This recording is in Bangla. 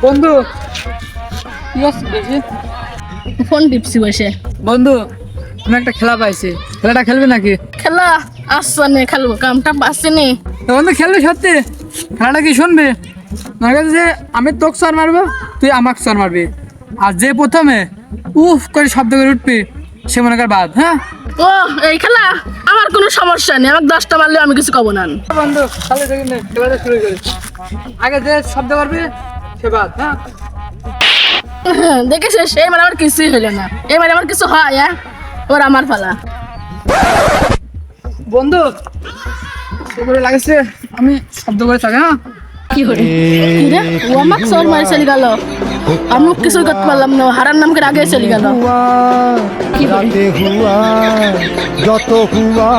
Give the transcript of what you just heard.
বন্ধু কি হচ্ছে দেখি? ফোন টিপছি বসে। বন্ধু আমি একটা খেলা পাইছি, খেলাটা খেলবি নাকি? খেলা আসছে নে, খেলবো, কামটা পাচ্ছে নে। তো বন্ধু খেলবি সত্যি? খেলাটা কি শুনবি? মনে করছে যে আমি তোকে চর মারবো, তুই আমাকে চর মারবি, আর যে প্রথমে উফ করে শব্দ করে উঠবি সে মনে কর বাদ। হ্যাঁ ও এই খেলা, আমার কোনো সমস্যা নেই, আমাকে 10টা মারলে আমি কিছু কব না। বন্ধু তাহলে দেখি নে, খেলাটা শুরু করি। আগে যে শব্দ করবি সে বাদ। হ্যাঁ দেখেছিস, এই মানে আমার কিছুই হইলো না, এই মানে আমার কিছু হয়। হ্যাঁ ওর আমার ফালা। বন্ধু করে লাগছে আমি শব্দ করে থাকি। হ্যাঁ কি হরে কি রে, ও আমাকে চোর মারি চলে গেল, আমি কিছুই করতে পারলাম না, হারার নামকে আগে চলে গেল। কি হরে যত হুয়া